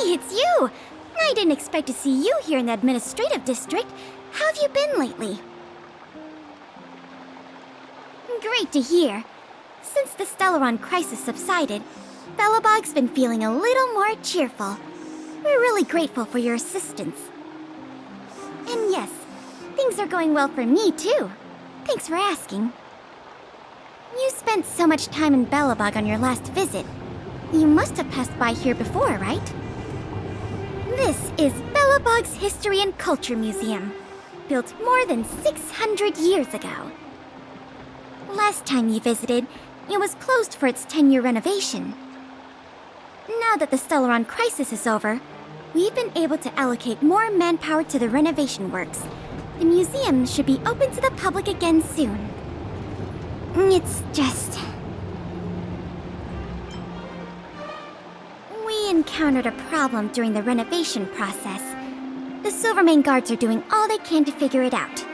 Hey, it's you! I didn't expect to see you here in the administrative district. How have you been lately? Great to hear. Since the Stellaron crisis subsided, Belobog's been feeling a little more cheerful. We're really grateful for your assistance. And yes, things are going well for me too. Thanks for asking. You spent so much time in Belobog on your last visit. You must have passed by here before, right? This is Belobog's History and Culture Museum, built more than 600 years ago. Last time you visited, it was closed for its 10-year renovation. Now that the Stellaron crisis is over, we've been able to allocate more manpower to the renovation works. The museum should be open to the public again soon. It's just... we encountered a problem during the renovation process. The Silvermane guards are doing all they can to figure it out.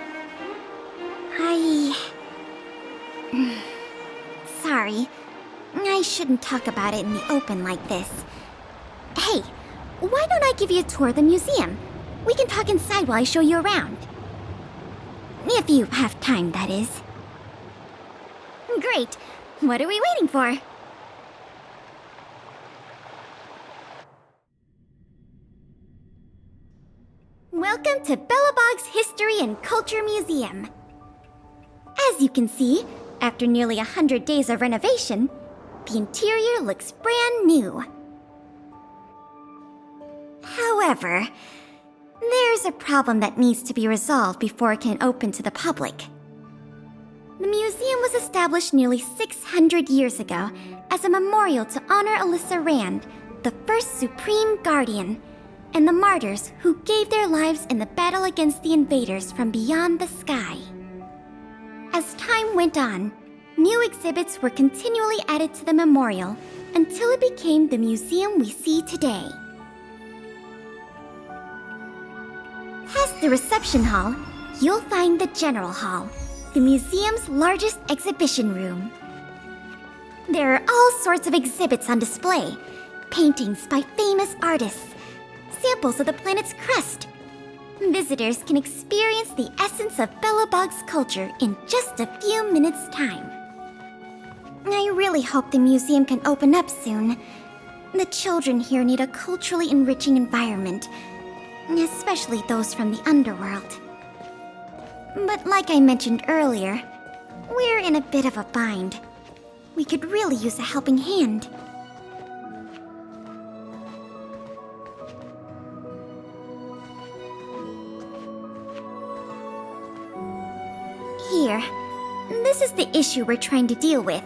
Sorry. I shouldn't talk about it in the open like this. Hey, why don't I give you a tour of the museum? We can talk inside while I show you around. If you have time, that is. Great. What are we waiting for? Welcome to Belobog's History and Culture Museum. As you can see, after nearly 100 days of renovation, the interior looks brand new. However, there's a problem that needs to be resolved before it can open to the public. The museum was established nearly 600 years ago as a memorial to honor Alyssa Rand, the first Supreme Guardian, and the martyrs who gave their lives in the battle against the invaders from beyond the sky. As time went on, new exhibits were continually added to the memorial until it became the museum we see today. Past the reception hall, you'll find the General Hall, the museum's largest exhibition room. There are all sorts of exhibits on display, paintings by famous artists, samples of the planet's crust. Visitors can experience the essence of Belobog's culture in just a few minutes' time. I really hope the museum can open up soon. The children here need a culturally enriching environment, especially those from the underworld. But like I mentioned earlier, we're in a bit of a bind. We could really use a helping hand. Here, this is the issue we're trying to deal with.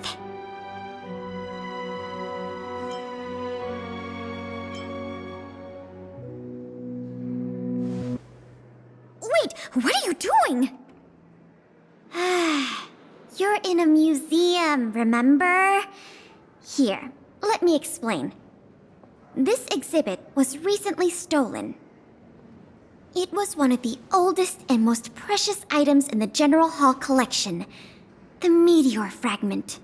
Wait, what are you doing? You're in a museum, remember? Here, let me explain. This exhibit was recently stolen. It was one of the oldest and most precious items in the General Hall collection, the meteor fragment.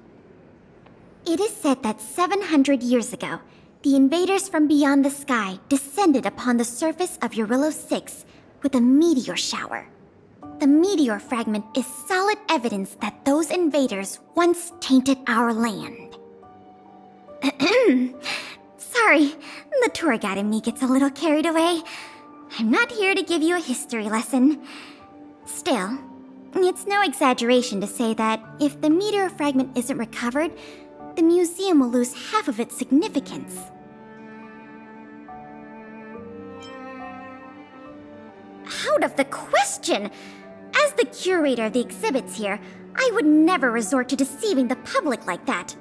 It is said that 700 years ago, the invaders from beyond the sky descended upon the surface of Eurillo 6 with a meteor shower. The meteor fragment is solid evidence that those invaders once tainted our land. Sorry, the tour guide in me gets a little carried away. I'm not here to give you a history lesson. Still, it's no exaggeration to say that if the meteor fragment isn't recovered, the museum will lose half of its significance. Out of the question! As the curator of the exhibits here, I would never resort to deceiving the public like that.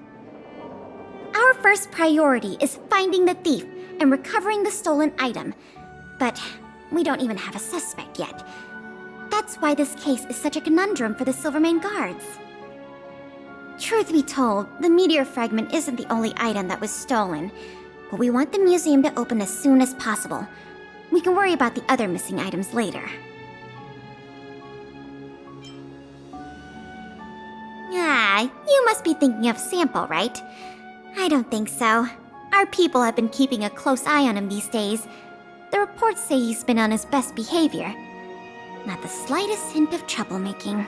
Our first priority is finding the thief and recovering the stolen item. But we don't even have a suspect yet. That's why this case is such a conundrum for the Silvermane guards. Truth be told, the meteor fragment isn't the only item that was stolen, but we want the museum to open as soon as possible. We can worry about the other missing items later. You must be thinking of Sample, right? I don't think so. Our people have been keeping a close eye on him these days. The reports say he's been on his best behavior. Not the slightest hint of troublemaking.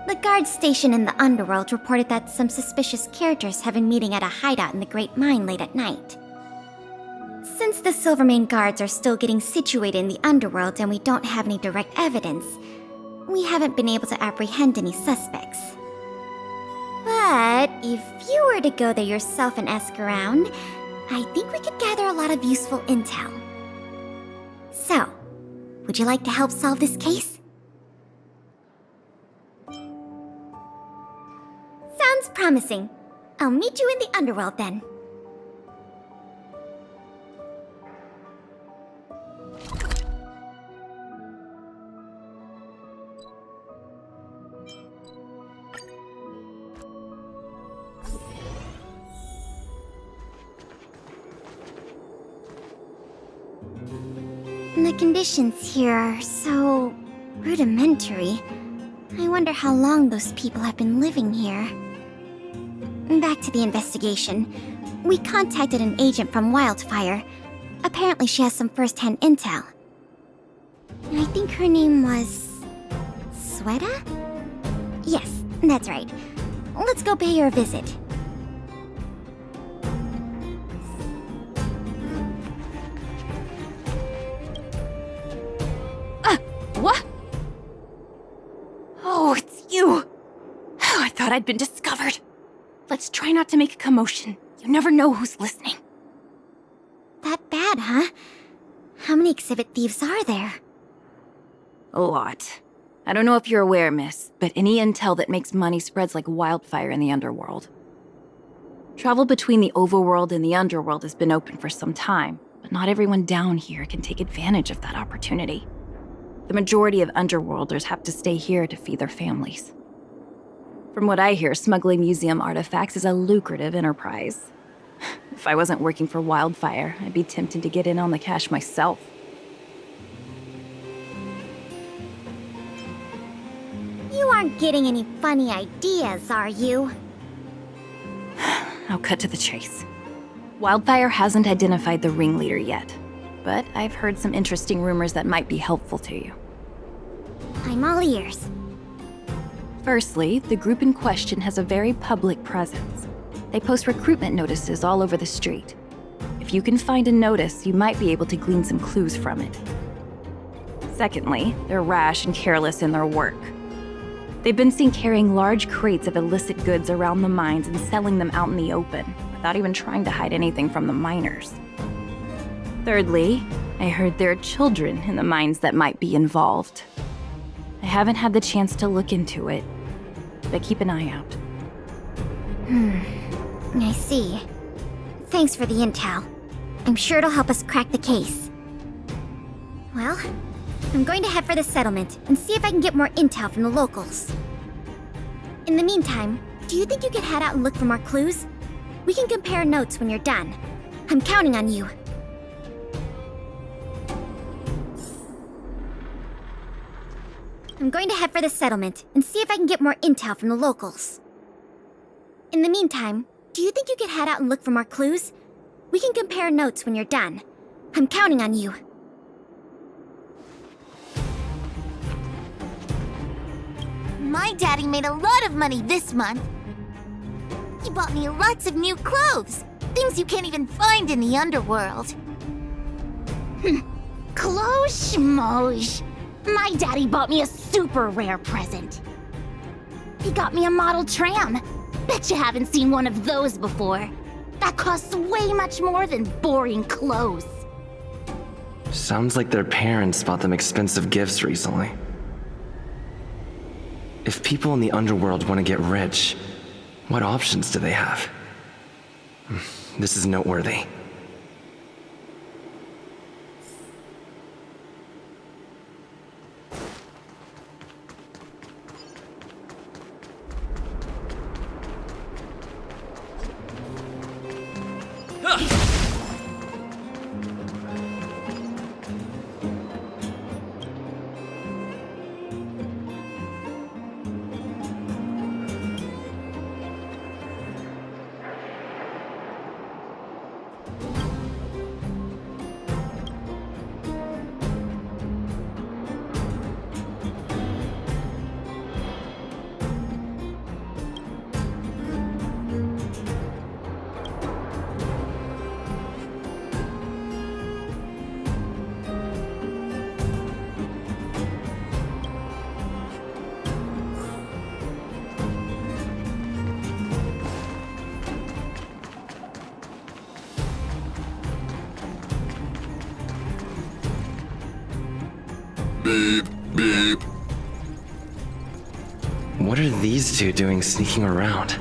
The guards stationed in the underworld reported that some suspicious characters have been meeting at a hideout in the Great Mine late at night. Since the Silvermane guards are still getting situated in the underworld and we don't have any direct evidence, we haven't been able to apprehend any suspects. But if you were to go there yourself and ask around, I think we could gather a lot of useful intel. So, would you like to help solve this case? Sounds promising. I'll meet you in the underworld then. The conditions here are so rudimentary. I wonder how long those people have been living here. Back to the investigation. We contacted an agent from Wildfire. Apparently she has some first-hand intel. I think her name was... Sweta? Yes, that's right. Let's go pay her a visit. What? Oh, it's you! I thought I'd been discovered. Let's try not to make a commotion. You never know who's listening. That bad, huh? How many exhibit thieves are there? A lot. I don't know if you're aware, miss, but any intel that makes money spreads like wildfire in the underworld. Travel between the overworld and the underworld has been open for some time, but not everyone down here can take advantage of that opportunity. The majority of underworlders have to stay here to feed their families. From what I hear, smuggling museum artifacts is a lucrative enterprise. If I wasn't working for Wildfire, I'd be tempted to get in on the cash myself. You aren't getting any funny ideas, are you? I'll cut to the chase. Wildfire hasn't identified the ringleader yet, but I've heard some interesting rumors that might be helpful to you. I'm all ears. Firstly, the group in question has a very public presence. They post recruitment notices all over the street. If you can find a notice, you might be able to glean some clues from it. Secondly, they're rash and careless in their work. They've been seen carrying large crates of illicit goods around the mines and selling them out in the open, without even trying to hide anything from the miners. Thirdly, I heard there are children in the mines that might be involved. I haven't had the chance to look into it, but keep an eye out. I see. Thanks for the intel. I'm sure it'll help us crack the case. Well, I'm going to head for the settlement and see if I can get more intel from the locals. In the meantime, do you think you could head out and look for more clues? We can compare notes when you're done. I'm counting on you. I'm going to head for the settlement and see if I can get more intel from the locals. In the meantime, do you think you could head out and look for more clues? We can compare notes when you're done. I'm counting on you. My daddy made a lot of money this month. He bought me lots of new clothes, things you can't even find in the underworld. Clothes schmoes. My daddy bought me a super rare present. He got me a model tram. Bet you haven't seen one of those before. That costs way much more than boring clothes. Sounds like their parents bought them expensive gifts recently. If people in the underworld want to get rich, what options do they have? This is noteworthy. Beep, beep. What are these two doing sneaking around?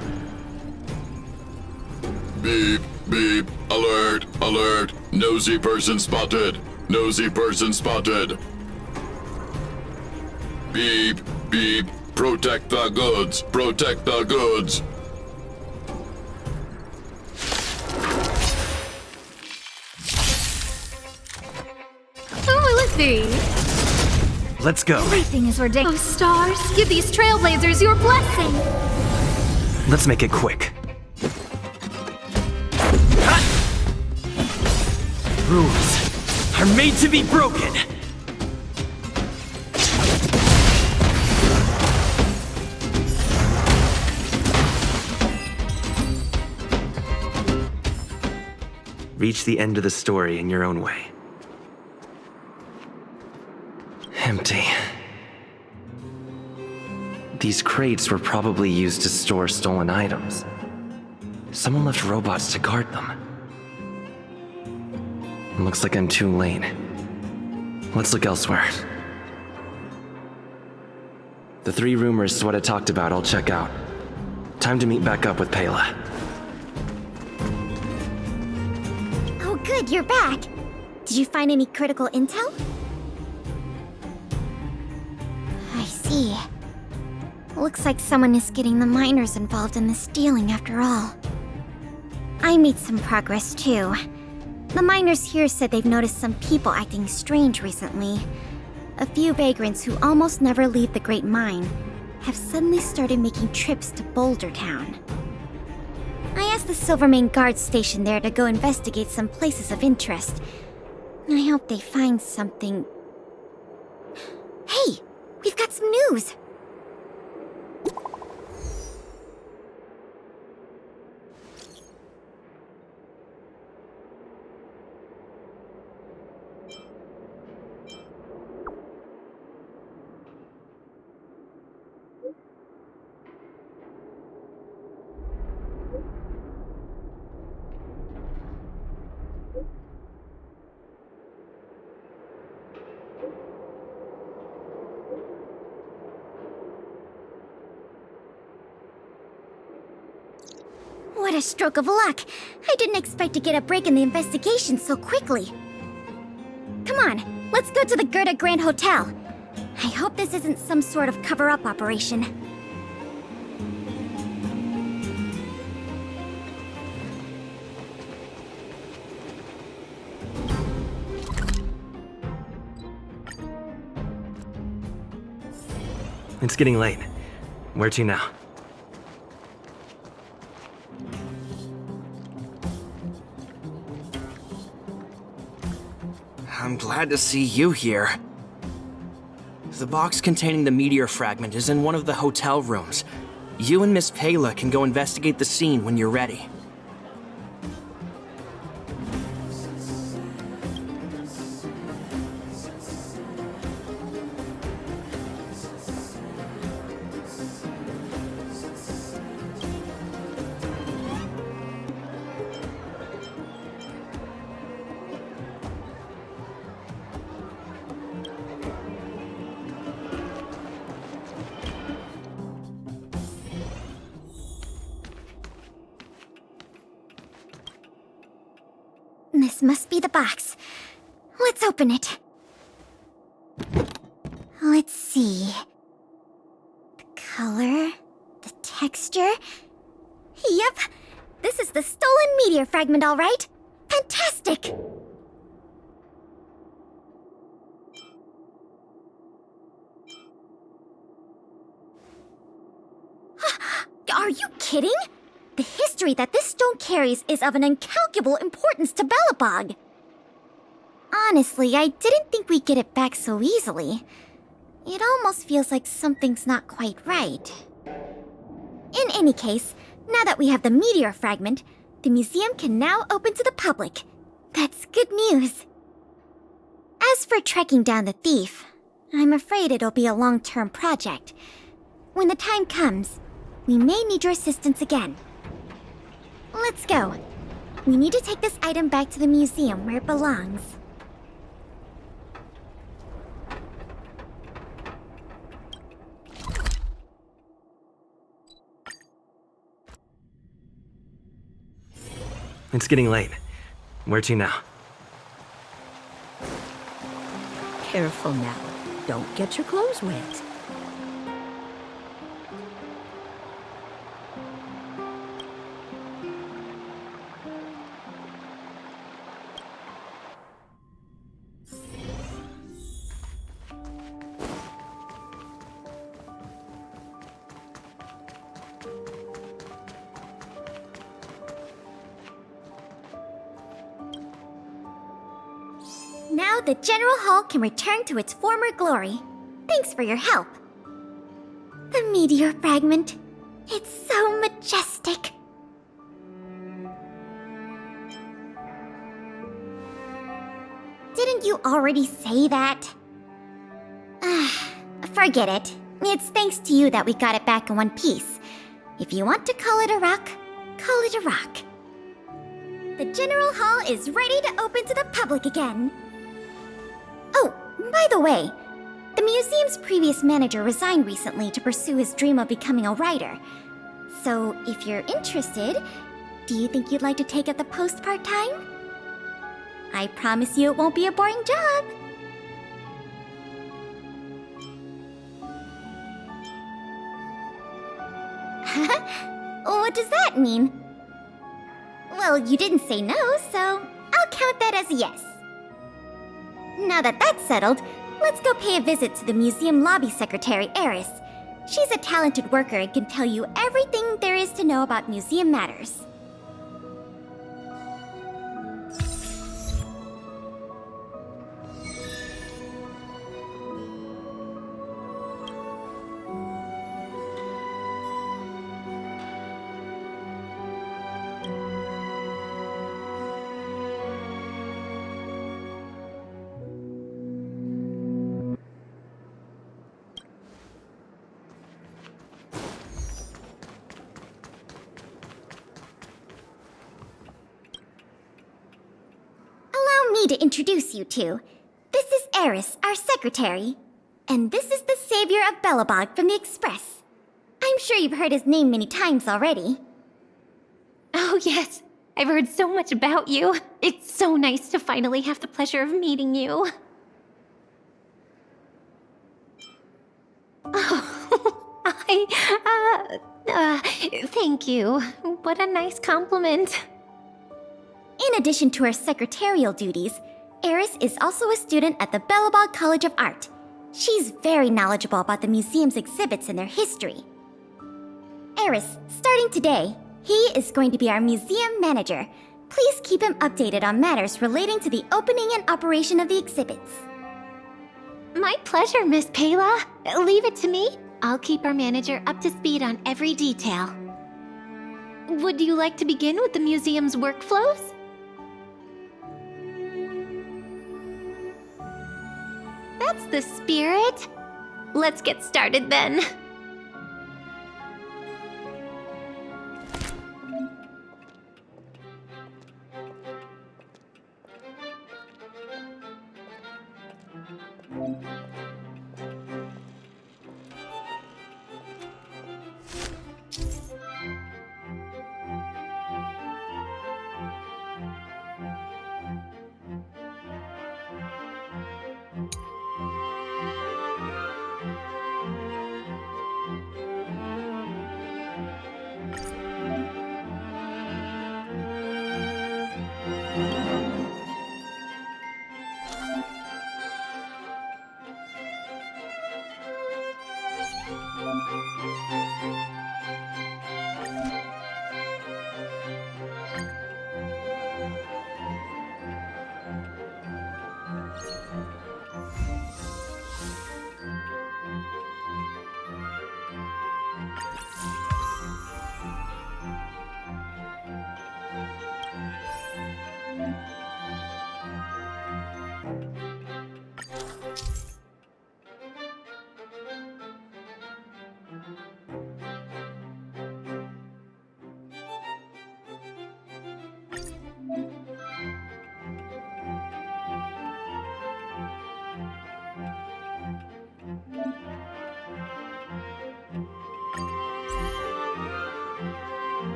Beep, beep. Alert, alert. Nosy person spotted. Nosy person spotted. Beep, beep. Protect the goods. Protect the goods. Who will it be? Let's go. Everything is ordained. Oh, stars, give these trailblazers your blessing. Let's make it quick. Rules are made to be broken. Reach the end of the story in your own way. Empty. These crates were probably used to store stolen items. Someone left robots to guard them. Looks like I'm too late. Let's look elsewhere. The 3 rumors is what I talked about, I'll check out. Time to meet back up with Pela. Oh good, you're back. Did you find any critical intel? I see. Looks like someone is getting the miners involved in the stealing after all. I made some progress too. The miners here said they've noticed some people acting strange recently. A few vagrants who almost never leave the Great Mine have suddenly started making trips to Boulder Town. I asked the Silvermane guard station there to go investigate some places of interest. I hope they find something. Hey! We've got some news! What a stroke of luck! I didn't expect to get a break in the investigation so quickly. Come on, let's go to the Gerda Grand Hotel. I hope this isn't some sort of cover-up operation. It's getting late. Where to now? I'm glad to see you here. The box containing the meteor fragment is in one of the hotel rooms. You and Miss Pela can go investigate the scene when you're ready. This must be the box. Let's open it. Let's see. The color, the texture. Yep, this is the stolen meteor fragment, all right. Fantastic! Are you kidding? The history that this stone carries is of an incalculable importance to Belobog. Honestly, I didn't think we'd get it back so easily. It almost feels like something's not quite right. In any case, now that we have the meteor fragment, the museum can now open to the public. That's good news. As for tracking down the thief, I'm afraid it'll be a long-term project. When the time comes, we may need your assistance again. Let's go. We need to take this item back to the museum where it belongs. It's getting late. Where to now? Careful now. Don't get your clothes wet. Now the General Hall can return to its former glory. Thanks for your help. The meteor fragment. It's so majestic. Didn't you already say that? Forget it. It's thanks to you that we got it back in one piece. If you want to call it a rock, call it a rock. The General Hall is ready to open to the public again. Oh, by the way, the museum's previous manager resigned recently to pursue his dream of becoming a writer. So, if you're interested, do you think you'd like to take up the post part-time? I promise you it won't be a boring job. What does that mean? Well, you didn't say no, so I'll count that as a yes. Now that that's settled, let's go pay a visit to the museum lobby secretary, Eris. She's a talented worker and can tell you everything there is to know about museum matters. Allow me to introduce you to. This is Eris, our secretary. And this is the savior of Belobog from the Express. I'm sure you've heard his name many times already. Oh, yes. I've heard so much about you. It's so nice to finally have the pleasure of meeting you. Thank you. What a nice compliment. In addition to her secretarial duties, Eris is also a student at the Belobog College of Art. She's very knowledgeable about the museum's exhibits and their history. Eris, starting today, he is going to be our museum manager. Please keep him updated on matters relating to the opening and operation of the exhibits. My pleasure, Miss Payla. Leave it to me. I'll keep our manager up to speed on every detail. Would you like to begin with the museum's workflows? That's the spirit. Let's get started then.